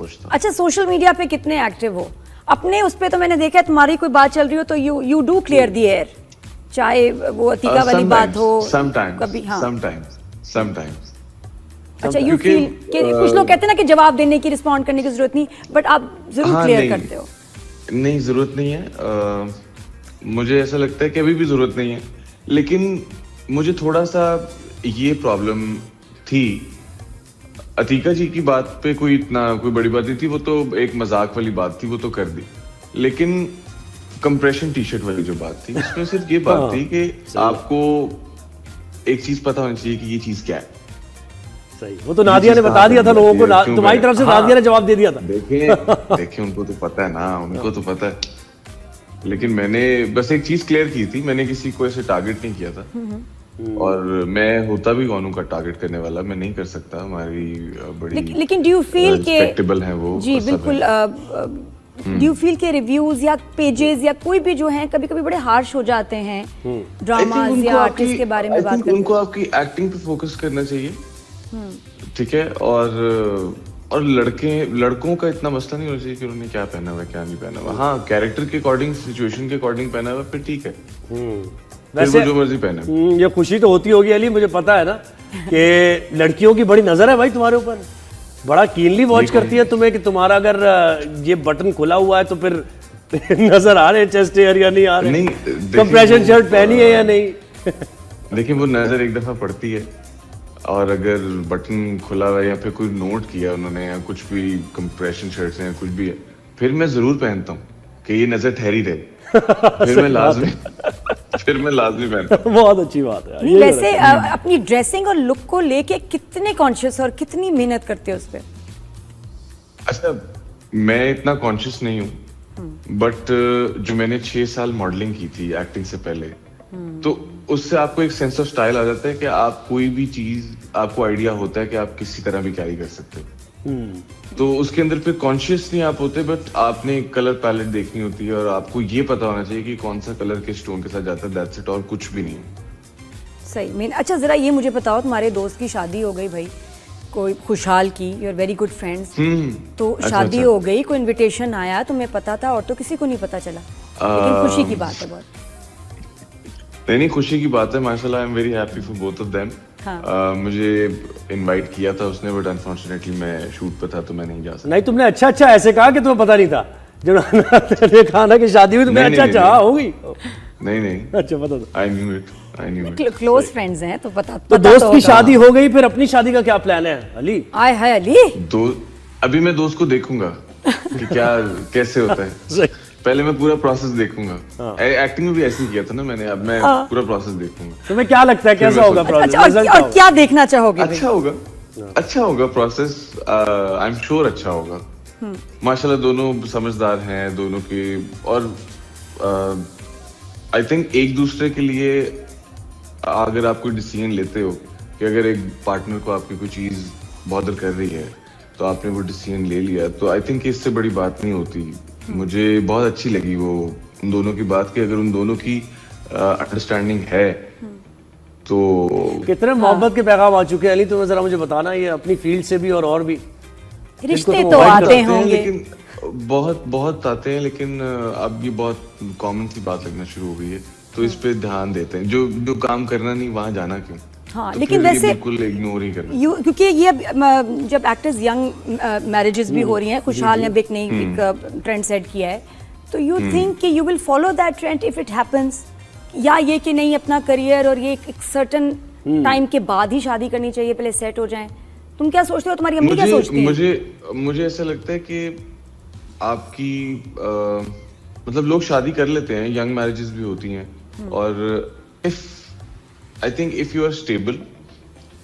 पूछता हूँ। अच्छा, सोशल मीडिया पे कितने एक्टिव हो? अपने उस पे तो मैंने देखा है तुम्हारी कोई बात चल रही हो तो you do clear the air, चाहे वो अतीका वाली बात हो कभी। हाँ, समटाइम्स। अच्छा, यू फील कि कुछ लोग कहते हैं ना कि जवाब देने की, रिस्पॉन्ड करने की जरूरत नहीं, बट आप जरूर क्लियर करते हो। नहीं, जरूरत नहीं है। मुझे ऐसा लगता है कि अभी भी जरूरत नहीं है, लेकिन मुझे थोड़ा सा ये प्रॉब्लम थी। अतीका जी की बात पे कोई बड़ी बात नहीं थी, वो तो एक मजाक वाली बात थी, वो तो कर दी। लेकिन कंप्रेशन टी शर्ट वाली जो बात थी, उसमें सिर्फ ये बात थी कि आपको एक चीज पता होनी चाहिए कि ये चीज क्या है। सही, वो तो नादिया ने बता दिया था लोगों को, तुम्हारी तरफ से नादिया ने जवाब दे दिया था। देखिए उनको तो पता है ना, उनको तो पता है। लेकिन मैंने बस एक चीज क्लियर की थी, मैंने किसी को ऐसे टारगेट नहीं किया था। और मैं होता भी कौन हूँ का टारगेट करने वाला, मैं नहीं कर सकता। हमारी बड़ी लेकिन डू यू फील के रिस्पेक्टेबल है वो? जी बिल्कुल। डू यू फील के रिव्यूज या पेजेस या कोई भी जो हैं कभी कभी बड़े हार्श हो जाते हैं ड्रामास या आर्टिस्ट के बारे में बात करते हैं? उनको आपकी एक्टिंग पे फोकस करना चाहिए, ठीक है। और लड़कों का इतना मसला नहीं होना चाहिए कि उन्होंने क्या पहना हुआ क्या नहीं पहना हुआ। हाँ, कैरेक्टर के अकॉर्डिंग, सिचुएशन के अकॉर्डिंग पहना हुआ फिर ठीक है, वैसे वो जो मर्जी पहने। ये खुशी तो होती होगी अली, मुझे पता है ना कि लड़कियों की बड़ी नजर है भाई तुम्हारे ऊपर, बड़ा कीनली वॉच करती है तुम्हें कि तुम्हारा अगर ये बटन खुला हुआ है तो फिर नजर आ रहे हैं चेस्ट एयर या नहीं आ रहे, नहीं कंप्रेशन शर्ट पहनी है या नहीं। देखिए वो नजर एक दफा पड़ती है, और अगर बटन खुला हुआ है या फिर कोई नोट किया उन्होंने या कुछ भी कंप्रेशन शर्ट्स हैं कुछ भी है, फिर मैं जरूर पहनता हूँ कि ये नजर ठहरी रहे। फिर मैं लाजमी पहनता हूँ। बहुत अच्छी बात है। नहीं, वैसे अपनी ड्रेसिंग और लुक को लेके कितने कॉन्शियस और कितनी मेहनत करते हो उस पे? अच्छा, मैं इतना कॉन्शियस नहीं हूँ, बट जो मैंने 6 साल मॉडलिंग की थी एक्टिंग से पहले, तो उससे आपको एक सेंस ऑफ स्टाइल आ जाता है कि आप कोई भी चीज, आपको आइडिया होता है कि आप किसी तरह भी कैरी कर सकते हो। तो उसके अंदर फिर कॉन्शियस नहीं आप होते, बट आपने कलर पैलेट देखनी होती है और आपको ये पता होना चाहिए कि कौन सा कलर किस टोन के साथ जाता है, दैट्स इट, और कुछ भी नहीं। सही। अच्छा, जरा ये मुझे बताओ, तुम्हारे दोस्त की शादी हो गई भाई, कोई खुशहाल की, you are very good friends, तो शादी हो गई, कोई इनविटेशन आया, तुम्हें पता था और तो किसी को नहीं पता चला, लेकिन खुशी की बात है बहुत। नहीं, खुशी की बात है, माशाल्लाह, I am very happy for both of them. मुझे इनवाइट किया था उसने, बट अनफॉर्चुनेटली मैं शूट पे था तो मैं नहीं जा सका। नहीं, तुमने अच्छा ऐसे कहा कि तुम्हें पता नहीं था, जब ने कहा ना कि शादी हुई, तुम्हें अच्छा होगी। नहीं, अच्छा पता था। I knew it. Close friends हैं तो पता। तो दोस्त की शादी हो गई, फिर अपनी शादी का क्या प्लान है अली? आय हाय अली, अभी मैं दोस्त को देखूंगा कि क्या कैसे होता है। पहले मैं पूरा प्रोसेस देखूंगा। एक्टिंग में भी ऐसे ही किया था ना मैंने, अब मैं पूरा प्रोसेस देखूंगा। तुम्हें क्या लगता है कैसा होगा प्रोसेस? और क्या देखना चाहोगे? अच्छा होगा प्रोसेस, आई एम श्योर अच्छा होगा। माशाल्लाह दोनों समझदार हैं दोनों के, और आई थिंक एक दूसरे के लिए अगर आप कोई डिसीजन लेते हो कि अगर एक पार्टनर को आपकी कोई चीज बॉदर कर रही है तो आपने वो डिसीजन ले लिया, तो आई थिंक इससे बड़ी बात नहीं होती। मुझे बहुत अच्छी लगी वो उन दोनों की बात, कि अगर उन दोनों की अंडरस्टैंडिंग है तो। कितने मोहब्बत के पैगाम आ चुके हैं अली, तुम्हें जरा मुझे बताना, ये अपनी फील्ड से भी और भी रिश्ते तो आते होंगे, लेकिन बहुत आते हैं, लेकिन अब ये बहुत कॉमन सी बात लगना शुरू हो गई है, तो इस पे ध्यान देते हैं। जो काम करना नहीं वहां जाना क्यों? हाँ, तो लेकिन वैसे बिल्कुल इग्नोर ही करना, क्योंकि ये जब एक्टर्स यंग मैरिजेस भी हो रही हैं, खुशहाल ने एक नई ट्रेंड सेट किया है, तो यू थिंक कि you will follow that trend if it happens, या ये कि नहीं अपना करियर और ये एक सर्टेन टाइम के बाद ही शादी करनी चाहिए, पहले सेट हो जाएं? तुम क्या सोचते हो, तुम्हारी अम्मी क्या सोचती है? मुझे ऐसा लगता है कि आपकी मतलब लोग शादी कर लेते हैं, यंग मैरिजेस भी होती हैं, और I think if you are stable,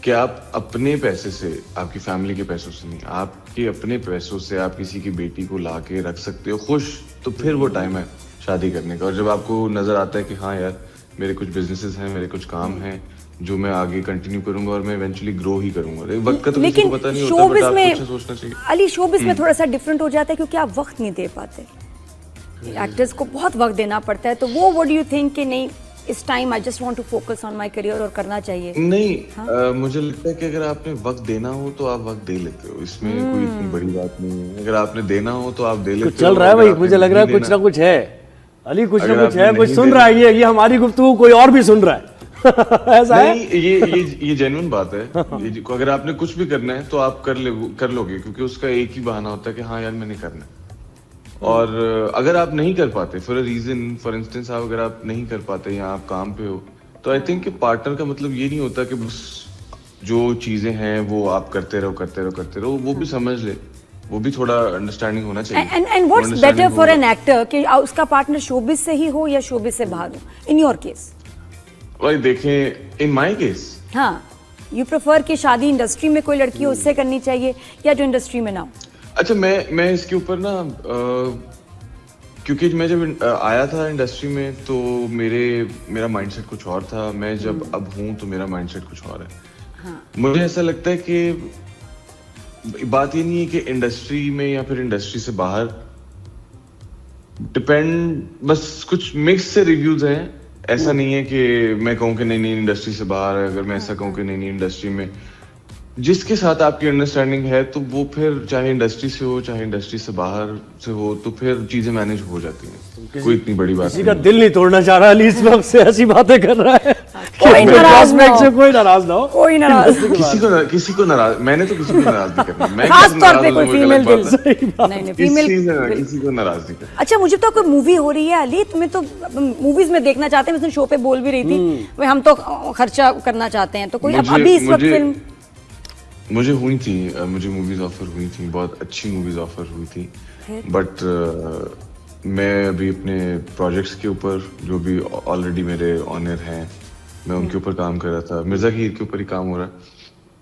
कि आप अपने पैसे से, आपकी फैमिली के पैसों से नहीं, आपके अपने पैसों से आप किसी की बेटी को ला के रख सकते हो खुश, तो फिर वो टाइम है शादी करने का। और जब आपको नजर आता है कि हाँ यार मेरे कुछ बिजनेसेस हैं, मेरे कुछ काम हैं जो मैं आगे कंटिन्यू करूंगा और मैं इवेंचुअली ग्रो ही करूंगा, वक्त का तो किसी को पता नहीं होता, बट आपको अच्छा सोचना चाहिए। अली, शोबिज़ में थोड़ा सा डिफरेंट हो जाता है क्योंकि आप वक्त नहीं दे पाते, एक्टर्स को बहुत वक्त देना पड़ता है, तो वो व्हाट डू यू थिंक कि नहीं इस time I just want to focus on my career और करना चाहिए? नहीं, मुझे लगता है कि अगर आपने वक्त देना हो तो आप वक्त दे लेते हो, इसमें कोई इतनी बड़ी बात नहीं है। अगर आपने देना हो तो आप दे लेते हो। कुछ चल रहा है भाई, मुझे लग रहा है कुछ ना कुछ है अली, कुछ ना कुछ है, कुछ सुन रहा है ये हमारी गुफ्तगू कोई और भी सुन रहा है। ऐसा है? नहीं, ये जेन्युइन बात है। अगर आपने कुछ भी करना है तो आप कर लोगे, क्योंकि उसका एक ही बहाना होता है कि हाँ यार मैंने करना है। और अगर आप नहीं कर पाते for a reason, for instance अगर आप नहीं कर पाते या आप काम पे हो, तो आई थिंक कि पार्टनर का मतलब ये नहीं होता कि बस जो चीजें हैं वो आप करते रहो, वो भी समझ ले, वो भी थोड़ा अंडरस्टैंडिंग होना चाहिए। And what's better for an actor कि उसका पार्टनर शोबिज से ही हो या शोबिज से बाहर हो? इन योर केस भाई देखें, इन माय केस हाँ, यू प्रेफर कि शादी इंडस्ट्री में कोई लड़की हो उससे करनी चाहिए या जो इंडस्ट्री में ना हो? अच्छा, मैं इसके ऊपर ना क्योंकि मैं जब आया था इंडस्ट्री में तो मेरा माइंडसेट कुछ और था। मैं जब अब हूँ तो मेरा माइंडसेट कुछ और है। हाँ. मुझे ऐसा लगता है कि बात ये नहीं है कि इंडस्ट्री में या फिर इंडस्ट्री से बाहर, डिपेंड, बस कुछ मिक्स से रिव्यूज हैं। ऐसा नहीं है कि मैं कहूँ कि नहीं इंडस्ट्री से बाहर है। अगर मैं ऐसा कहूँ कि नहीं इंडस्ट्री में, जिसके साथ आपकी अंडरस्टैंडिंग है तो वो फिर चाहे इंडस्ट्री से हो चाहे इंडस्ट्री से बाहर से हो, तो फिर चीजें मैनेज हो जाती हैं। कोई इतनी बड़ी बात किसी का दिल नहीं तोड़ना चाह रहा अली, इस वक्त से ऐसी बातें कर रहा है। कोई नाराज ना हो, कोई नाराज ना हो, कोई नाराज किसी को नाराज, मैंने तो किसी को नाराज नहीं करना। मैं खास तौर पे कोई फीमेल दिल नहीं फीमेल किसी को नाराज नहीं करना। अच्छा, मुझे तो कोई मूवी हो रही है अली, तुम्हें तो मूवीज में देखना चाहते हैं, मैं शो पे बोल भी रही थी हम तो खर्चा करना चाहते हैं, तो कोई अभी इस वक्त फिल्म मुझे मूवीज ऑफर हुई थी, बहुत अच्छी मूवीज ऑफर हुई थी, बट मैं अभी अपने प्रोजेक्ट्स के ऊपर जो भी ऑलरेडी मेरे ऑनर हैं, मैं उनके ऊपर काम कर रहा था। मिर्जा हीर के ऊपर ही काम हो रहा है,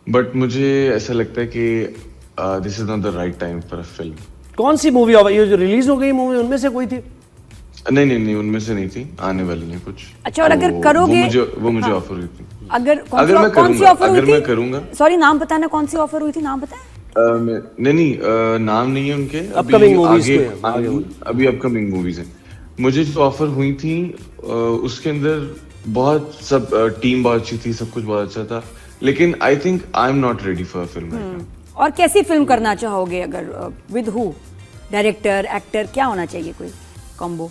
बट मुझे ऐसा लगता है कि this is not the right time for a film. कौन सी मूवी ये जो रिलीज हो गई मूवी, उनमें से कोई थी? नहीं, उनमें से नहीं थी, आने वाली है कुछ। अच्छा, और अगर करोगे वो मुझे ऑफर हुई थी। अगर कौन सी ऑफर हुई थी? मैं करूंगा। सॉरी, नाम बताना, कौन सी ऑफर हुई थी, नाम बताएं। नहीं, नाम नहीं है उनके। अपकमिंग मूवीज अभी अपकमिंग मूवीज हैं। मुझे जो ऑफर हुई थी उसके अंदर बहुत सब टीम बहुत अच्छी थी, सब कुछ बहुत अच्छा था, लेकिन I think I am not ready for a film. और कैसी फिल्म करना चाहोगे? अगर विद हु, डायरेक्टर, एक्टर, क्या होना चाहिए कोई कॉम्बो?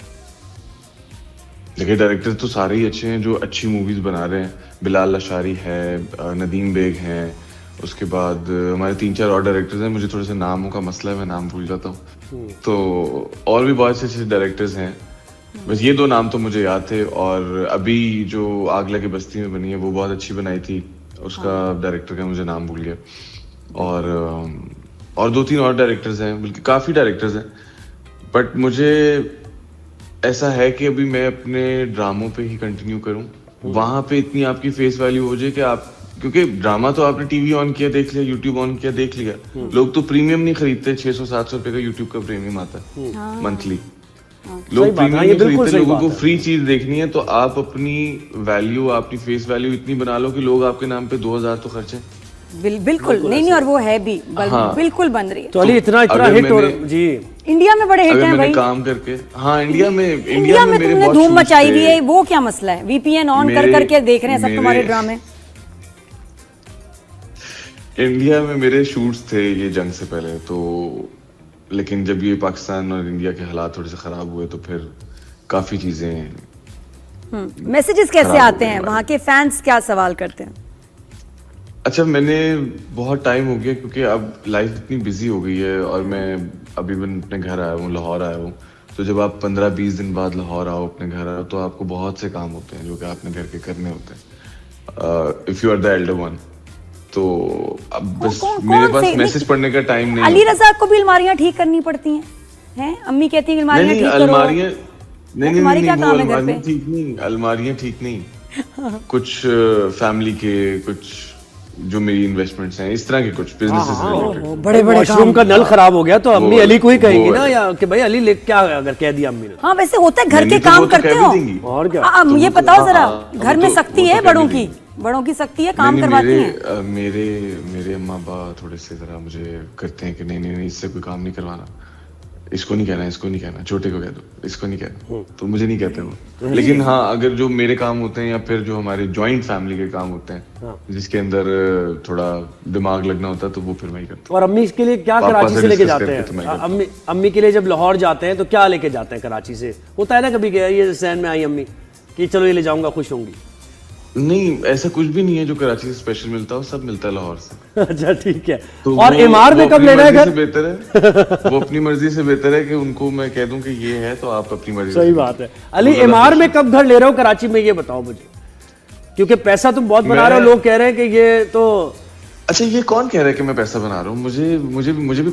देखिए, डायरेक्टर तो सारे ही अच्छे हैं जो अच्छी मूवीज बना रहे हैं। बिलाल लशारी है, नदीम बेग हैं, उसके बाद हमारे 3-4 और डायरेक्टर्स हैं। मुझे थोड़े से नामों का मसला है, मैं नाम भूल जाता हूँ। तो और भी बहुत से अच्छे डायरेक्टर्स हैं, बस ये 2 नाम तो मुझे याद थे। और अभी जो आग लगे बस्ती में बनी है वो बहुत अच्छी बनाई थी, उसका डायरेक्टर का मुझे नाम भूल गया। और 2-3 और डायरेक्टर्स हैं, बल्कि काफी डायरेक्टर्स हैं, बट मुझे ऐसा है कि अभी मैं अपने ड्रामों पे ही कंटिन्यू करूं। वहां पे इतनी आपकी फेस वैल्यू हो जाए कि आप, क्योंकि ड्रामा तो आपने टीवी ऑन किया देख लिया, यूट्यूब ऑन किया देख लिया। लोग तो प्रीमियम नहीं खरीदते, 600-700 रुपए का यूट्यूब का प्रीमियम आता है मंथली। लोग प्रीमियम नहीं खरीदते, लोगों को फ्री चीज देखनी है। तो आप अपनी वैल्यू, अपनी फेस वैल्यू इतनी बना लो कि लोग आपके नाम पे 2000 तो खर्चे। बिल्कुल नहीं, और वो है भी बिल्कुल बन रही है। तो अली इतना हिट हो रहा जी, इंडिया में बड़े हिट हैं भाई, काम करके। हाँ, इंडिया में तुमने धूम मचाई हुई है। वो क्या मसला है? VPN ऑन कर करके देख रहे हैं सब तुम्हारे ड्रामे। इंडिया में मेरे शूट्स थे ये जंग से पहले तो, लेकिन जब ये पाकिस्तान और इंडिया के हालात थोड़े से खराब हुए तो फिर काफी चीजें। मैसेजेस कैसे आते हैं? वहाँ के फैंस क्या सवाल करते हैं? अच्छा, मैंने बहुत टाइम हो गया क्योंकि अब लाइफ इतनी बिजी हो गई है और मैं अभी अपने घर आया हूँ, लाहौर आया हूँ। तो जब आप 15-20 दिन बाद लाहौर आओ, अपने घर आओ, तो आपको बहुत से काम होते हैं जो कि आपने घर के करने होते हैं, if you are the elder one. तो अब बस मेरे पास मैसेज पढ़ने का टाइम नहीं। अली रजा को भी अलमारियां ठीक करनी पड़ती हैं? अम्मी कहती है अलमारियां ठीक करो। अलमारियां नहीं, अलमारियां ठीक नहीं। कुछ फैमिली के, कुछ जो मेरी इन्वेस्टमेंट्स हैं, इस तरह के कुछ बिजनेसेस रिलेटेड। बड़े वॉशरूम का नल खराब हो गया तो अम्मी अली को ही कहेंगी ना, या कि भाई अली क्या अगर कह दिया अम्मी ने। हाँ, वैसे होता है, घर के काम करते हो और क्या। ये बताओ जरा, घर में सख्ती है बड़ों की सख्ती है, काम करवाती हैं? मेरे अम्मा अब्बा थोड़े से जरा मुझे करते हैं कि नहीं इससे कोई काम नहीं करवाना। इसको नहीं कहना, इसको नहीं कहना, छोटे को कह दो, इसको नहीं कहना, तो मुझे नहीं कहते वो। लेकिन हाँ, अगर जो मेरे काम होते हैं या फिर जो हमारे जॉइंट फैमिली के काम होते हैं जिसके अंदर थोड़ा दिमाग लगना होता है, तो वो फिर मैं ही करता हूँ। और अम्मी के लिए क्या पापा कराची से से लेके discuss जाते करके तो मैं हैं? करता अम्मी के लिए जब लाहौर जाते हैं तो क्या लेके जाते हैं कराची से? होता है ना कभी कि ये सहन में आई अम्मी कि चलो ये ले जाऊंगा, खुश होंगी। नहीं, ऐसा कुछ भी नहीं है जो कराची से स्पेशल मिलता हो, सब मिलता है लाहौर से। अच्छा ठीक है। तो और एमआर में कब लेना है घर? बेहतर है वो अपनी मर्जी से बेहतर है कि उनको मैं कह दूं कि ये है तो आप अपनी मर्जी सही से। बात है। अली, एमआर में कब घर ले रहे हो कराची में, ये बताओ मुझे, क्योंकि पैसा तुम बहुत बना रहे हो, लोग कह रहे हैं कि ये तो। अच्छा, ये कौन कह रहा है कि मैं पैसा बना रहा हूँ? मुझे भी